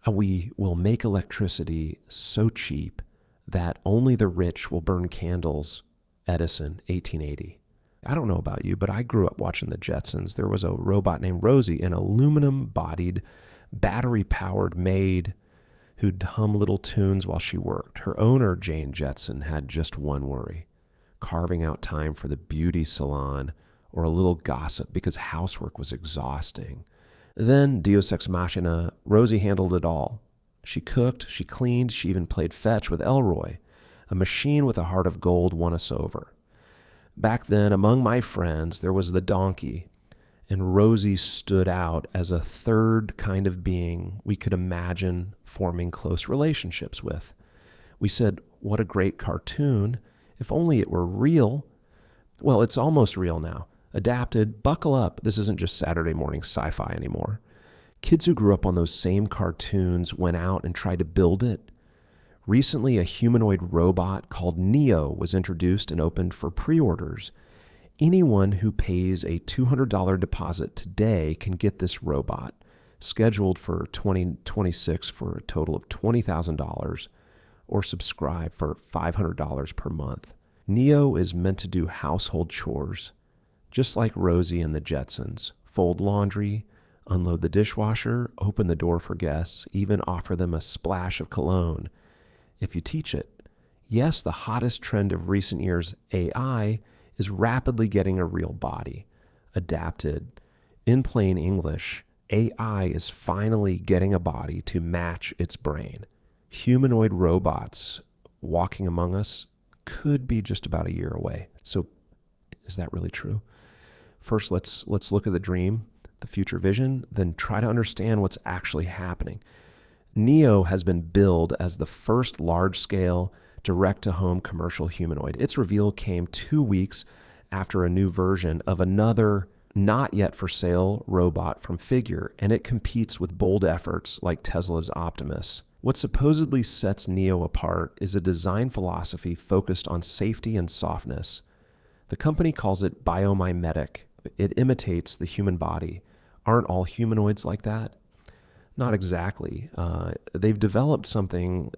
We will make electricity so cheap that only the rich will burn candles. Edison, 1880. I don't know about you, but I grew up watching the Jetsons. There was a robot named Rosie, an aluminum-bodied, battery-powered maid who'd hum little tunes while she worked. Her owner, Jane Jetson, had just one worry: carving out time for the beauty salon or a little gossip, because housework was exhausting. Then, Deus Ex Machina, Rosie handled it all. She cooked, she cleaned, she even played fetch with Elroy. A machine with a heart of gold won us over. Back then, among my friends, there was the donkey, and Rosie stood out as a third kind of being we could imagine forming close relationships with. We said, what a great cartoon. If only it were real. Well, it's almost real now. Adapted, buckle up. This isn't just Saturday morning sci-fi anymore. Kids who grew up on those same cartoons went out and tried to build it. Recently, a humanoid robot called Neo was introduced and opened for pre-orders. Anyone who pays a $200 deposit today can get this robot, scheduled for 2026 for a total of $20,000, or subscribe for $500 per month. Neo is meant to do household chores, just like Rosie and the Jetsons. Fold laundry, unload the dishwasher, open the door for guests, even offer them a splash of cologne if you teach it. Yes, the hottest trend of recent years, AI, is rapidly getting a real body. Adapted. In plain English, AI is finally getting a body to match its brain. Humanoid robots walking among us could be just about a year away. So is that really true? First, let's look at the dream, the future vision, then try to understand what's actually happening. Neo has been billed as the first large-scale, direct-to-home commercial humanoid. Its reveal came 2 weeks after a new version of another not-yet-for-sale robot from Figure, and it competes with bold efforts like Tesla's Optimus. What supposedly sets Neo apart is a design philosophy focused on safety and softness. The company calls it biomimetic. It imitates the human body. Aren't all humanoids like that? Not exactly. They've developed something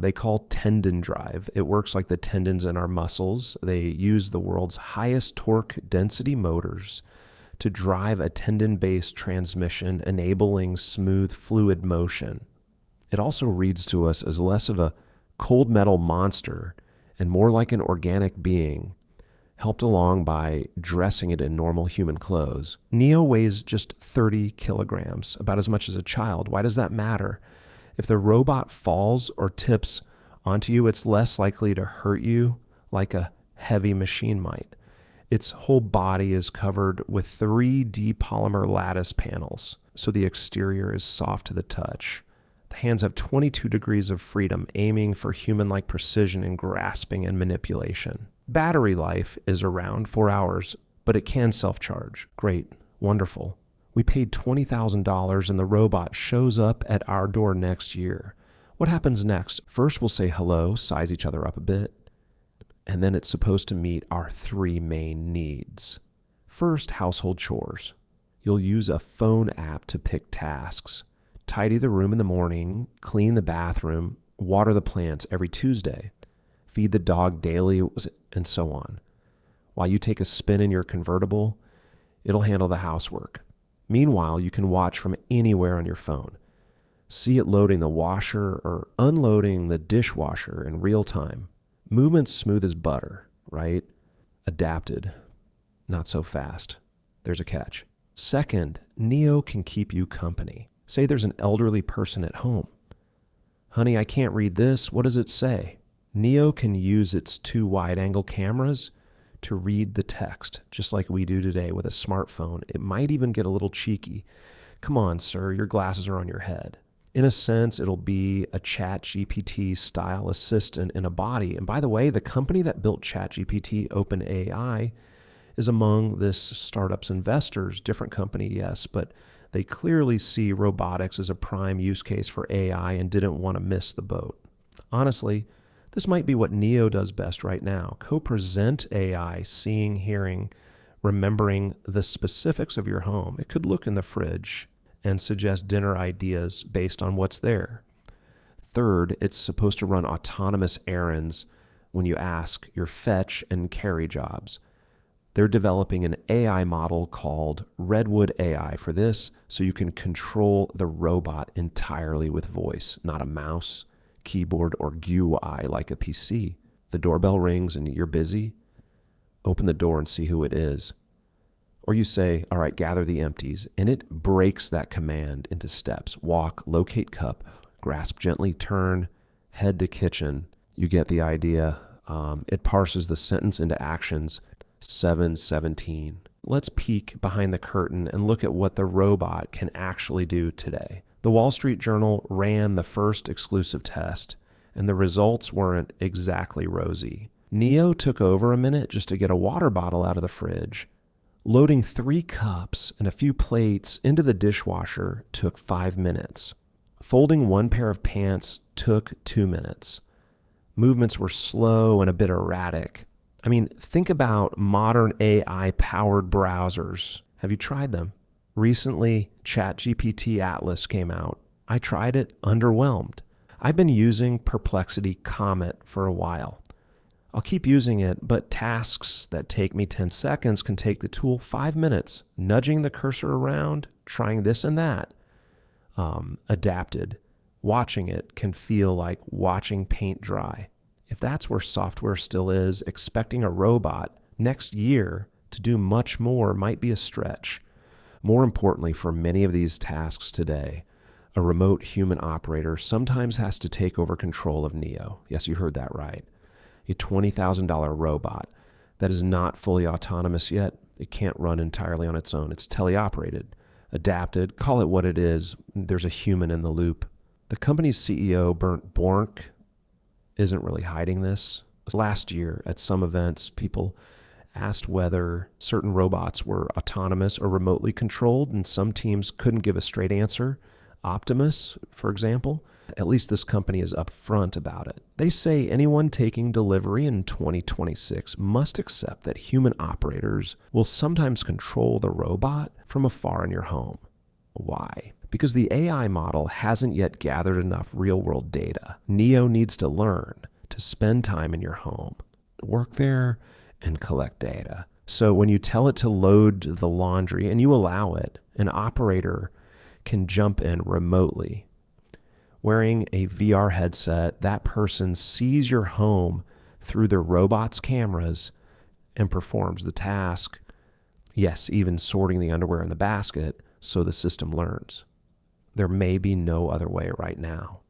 they call tendon drive. It works like the tendons in our muscles. They use the world's highest torque density motors to drive a tendon-based transmission, enabling smooth fluid motion. It also reads to us as less of a cold metal monster and more like an organic being, helped along by dressing it in normal human clothes. Neo weighs just 30 kilograms, about as much as a child. Why does that matter? If the robot falls or tips onto you, it's less likely to hurt you like a heavy machine might. Its whole body is covered with 3D polymer lattice panels, so the exterior is soft to the touch. The hands have 22 degrees of freedom, aiming for human-like precision in grasping and manipulation. Battery life is around 4 hours, but it can self-charge. Great. Wonderful. We paid $20,000 and the robot shows up at our door next year. What happens next? First, we'll say hello, size each other up a bit, and then it's supposed to meet our 3 main needs. First, household chores. You'll use a phone app to pick tasks. Tidy the room in the morning, clean the bathroom, water the plants every Tuesday, feed the dog daily, and so on. While you take a spin in your convertible, it'll handle the housework. Meanwhile, you can watch from anywhere on your phone. See it loading the washer or unloading the dishwasher in real time. Movement smooth as butter, right? Adapted. Not so fast. There's a catch. Second, Neo can keep you company. Say there's an elderly person at home. Honey, I can't read this. What does it say? Neo can use its 2 wide-angle cameras to read the text, just like we do today with a smartphone. It might even get a little cheeky. Come on, sir, your glasses are on your head. In a sense, it'll be a ChatGPT-style assistant in a body. And by the way, the company that built ChatGPT, OpenAI, is among this startup's investors. Different company, yes, but they clearly see robotics as a prime use case for AI and didn't want to miss the boat. Honestly, this might be what Neo does best right now. Co-present AI, seeing, hearing, remembering the specifics of your home. It could look in the fridge and suggest dinner ideas based on what's there. Third, it's supposed to run autonomous errands when you ask your fetch and carry jobs. They're developing an AI model called Redwood AI for this, so you can control the robot entirely with voice, not a mouse, keyboard, or GUI like a PC. The doorbell rings and you're busy. Open the door and see who it is. Or you say, all right, gather the empties, and it breaks that command into steps. Walk, locate cup, grasp gently, turn, head to kitchen. You get the idea. It parses the sentence into actions. 7:17. Let's peek behind the curtain and look at what the robot can actually do today. The Wall Street Journal ran the first exclusive test, and the results weren't exactly rosy. Neo took over a minute just to get a water bottle out of the fridge. Loading 3 cups and a few plates into the dishwasher took 5 minutes. Folding 1 pair of pants took 2 minutes. Movements were slow and a bit erratic. I mean, think about modern AI-powered browsers. Have you tried them? Recently, ChatGPT Atlas came out. I tried it, underwhelmed. I've been using Perplexity Comet for a while. I'll keep using it, but tasks that take me 10 seconds can take the tool 5 minutes. Nudging the cursor around, trying this and that. Adapted. Watching it can feel like watching paint dry. If that's where software still is, expecting a robot next year to do much more might be a stretch. More importantly, for many of these tasks today, a remote human operator sometimes has to take over control of Neo. Yes, you heard that right. A $20,000 robot that is not fully autonomous yet. It can't run entirely on its own. It's teleoperated, adapted, call it what it is. There's a human in the loop. The company's CEO, Bernd Bornk, isn't really hiding this. Last year at some events, people asked whether certain robots were autonomous or remotely controlled, and some teams couldn't give a straight answer. Optimus, for example, at least this company is upfront about it. They say anyone taking delivery in 2026 must accept that human operators will sometimes control the robot from afar in your home. Why? Because the AI model hasn't yet gathered enough real-world data. Neo needs to learn to spend time in your home, work there, and collect data. So when you tell it to load the laundry and you allow it, an operator can jump in remotely. Wearing a VR headset, that person sees your home through their robot's cameras and performs the task. Yes, even sorting the underwear in the basket, so the system learns. There may be no other way right now.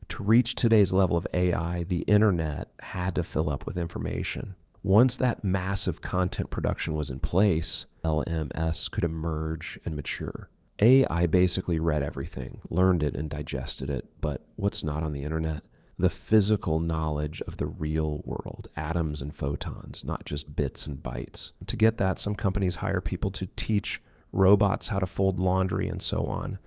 To reach today's level of AI, the internet had to fill up with information. Once that massive content production was in place, LMS could emerge and mature. AI basically read everything, learned it and digested it, but what's not on the internet? The physical knowledge of the real world, atoms and photons, not just bits and bytes. To get that, some companies hire people to teach robots how to fold laundry and so on.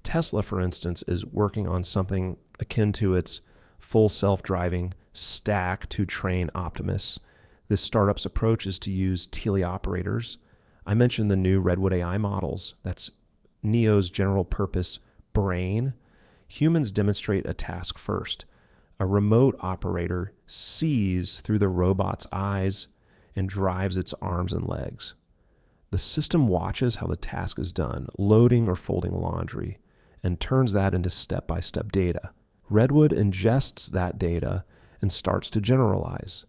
Tesla, for instance, is working on something akin to its full self-driving stack to train Optimus. This startup's approach is to use teleoperators. I mentioned the new Redwood AI models. That's Neo's general purpose brain. Humans demonstrate a task first. A remote operator sees through the robot's eyes and drives its arms and legs. The system watches how the task is done, loading or folding laundry, and turns that into step-by-step data. Redwood ingests that data and starts to generalize.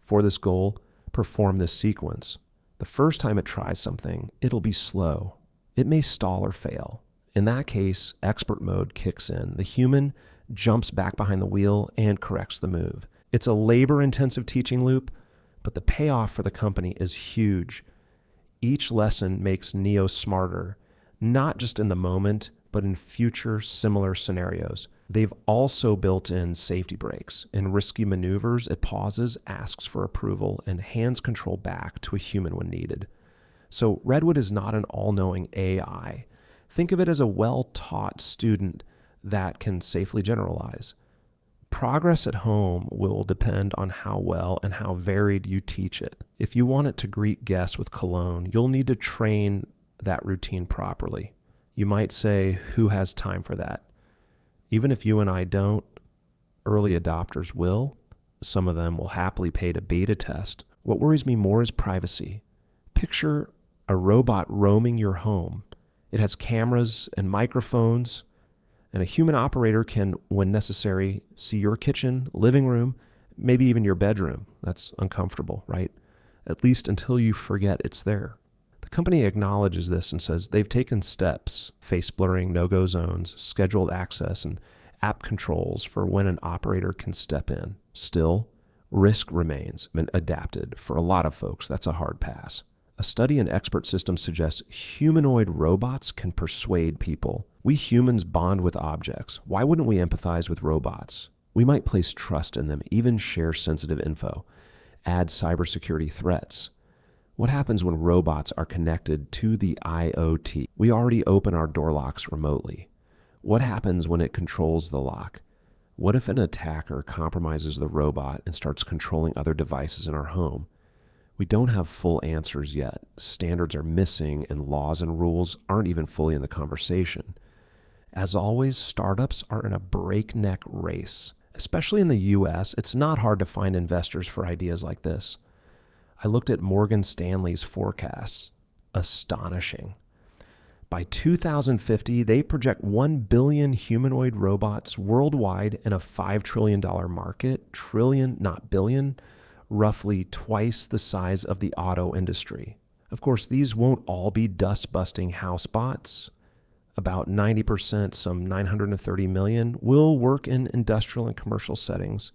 For this goal, perform this sequence. The first time it tries something, it'll be slow. It may stall or fail. In that case, expert mode kicks in. The human jumps back behind the wheel and corrects the move. It's a labor-intensive teaching loop, but the payoff for the company is huge. Each lesson makes Neo smarter, not just in the moment, but in future similar scenarios. They've also built in safety brakes. In risky maneuvers, it pauses, asks for approval, and hands control back to a human when needed. So Redwood is not an all-knowing AI. Think of it as a well-taught student that can safely generalize. Progress at home will depend on how well and how varied you teach it. If you want it to greet guests with cologne, you'll need to train that routine properly. You might say, who has time for that? Even if you and I don't, early adopters will. Some of them will happily pay to beta test. What worries me more is privacy. Picture a robot roaming your home. It has cameras and microphones, and a human operator can, when necessary, see your kitchen, living room, maybe even your bedroom. That's uncomfortable, right? At least until you forget it's there. The company acknowledges this and says they've taken steps, face blurring, no-go zones, scheduled access, and app controls for when an operator can step in. Still, risk remains and adapted. For a lot of folks, that's a hard pass. A study in Expert Systems suggests humanoid robots can persuade people. We humans bond with objects. Why wouldn't we empathize with robots? We might place trust in them, even share sensitive info, add cybersecurity threats. What happens when robots are connected to the IoT? We already open our door locks remotely. What happens when it controls the lock? What if an attacker compromises the robot and starts controlling other devices in our home? We don't have full answers yet. Standards are missing, and laws and rules aren't even fully in the conversation. As always, startups are in a breakneck race. Especially in the US, it's not hard to find investors for ideas like this. I looked at Morgan Stanley's forecasts. Astonishing. By 2050, they project 1 billion humanoid robots worldwide in a $5 trillion market. Trillion, not billion. Roughly twice the size of the auto industry. Of course, these won't all be dust-busting house bots. About 90%, some 930 million, will work in industrial and commercial settings,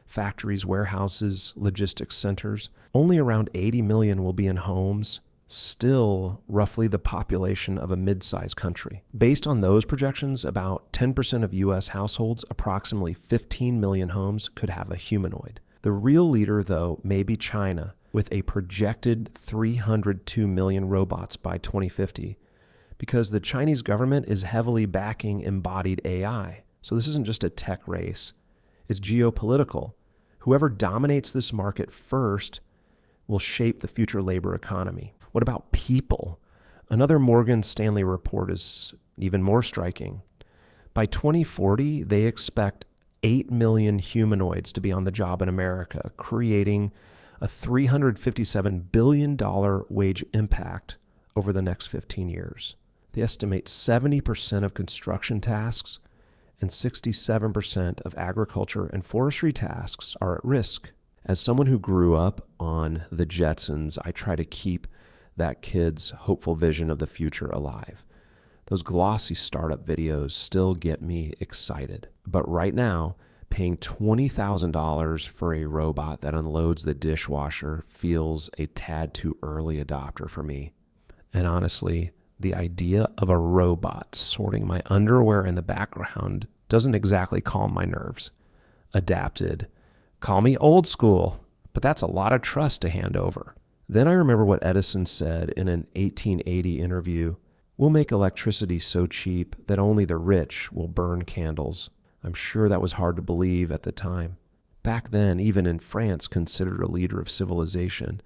factories, warehouses, logistics centers. Only around 80 million will be in homes, still roughly the population of a mid-sized country. Based on those projections, about 10% of U.S. households, approximately 15 million homes, could have a humanoid. The real leader, though, may be China, with a projected 302 million robots by 2050, because the Chinese government is heavily backing embodied AI. So this isn't just a tech race, it's geopolitical. Whoever dominates this market first will shape the future labor economy. What about people? Another Morgan Stanley report is even more striking. By 2040, they expect 8 million humanoids to be on the job in America, creating a $357 billion wage impact over the next 15 years. They estimate 70% of construction tasks and 67% of agriculture and forestry tasks are at risk. As someone who grew up on the Jetsons, I try to keep that kid's hopeful vision of the future alive. Those glossy startup videos still get me excited. But right now, paying $20,000 for a robot that unloads the dishwasher feels a tad too early adopter for me. And honestly, the idea of a robot sorting my underwear in the background doesn't exactly calm my nerves. Adapted. Call me old school, but that's a lot of trust to hand over. Then I remember what Edison said in an 1880 interview. We'll make electricity so cheap that only the rich will burn candles. I'm sure that was hard to believe at the time. Back then, even in France, considered a leader of civilization,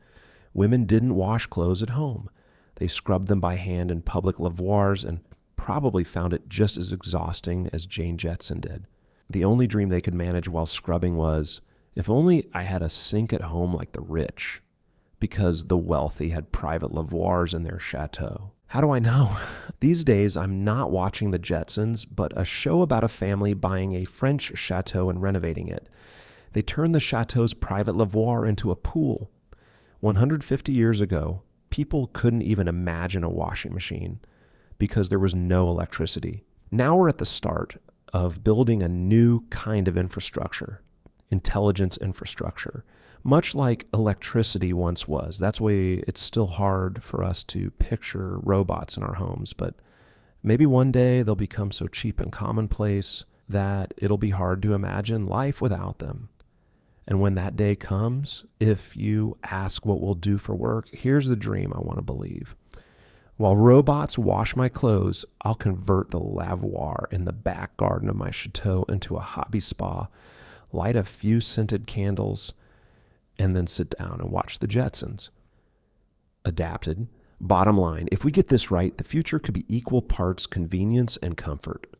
women didn't wash clothes at home. They scrubbed them by hand in public lavoirs and probably found it just as exhausting as Jane Jetson did. The only dream they could manage while scrubbing was, if only I had a sink at home like the rich, because the wealthy had private lavoirs in their chateau. How do I know? These days, I'm not watching the Jetsons, but a show about a family buying a French chateau and renovating it. They turned the chateau's private lavoir into a pool. 150 years ago, people couldn't even imagine a washing machine because there was no electricity. Now we're at the start of building a new kind of infrastructure, intelligence infrastructure. Much like electricity once was. That's why it's still hard for us to picture robots in our homes, but maybe one day they'll become so cheap and commonplace that it'll be hard to imagine life without them. And when that day comes, if you ask what we'll do for work, here's the dream I want to believe. While robots wash my clothes, I'll convert the lavoir in the back garden of my chateau into a hobby spa, light a few scented candles, and then sit down and watch the Jetsons. Adapted. Bottom line, if we get this right, the future could be equal parts convenience and comfort.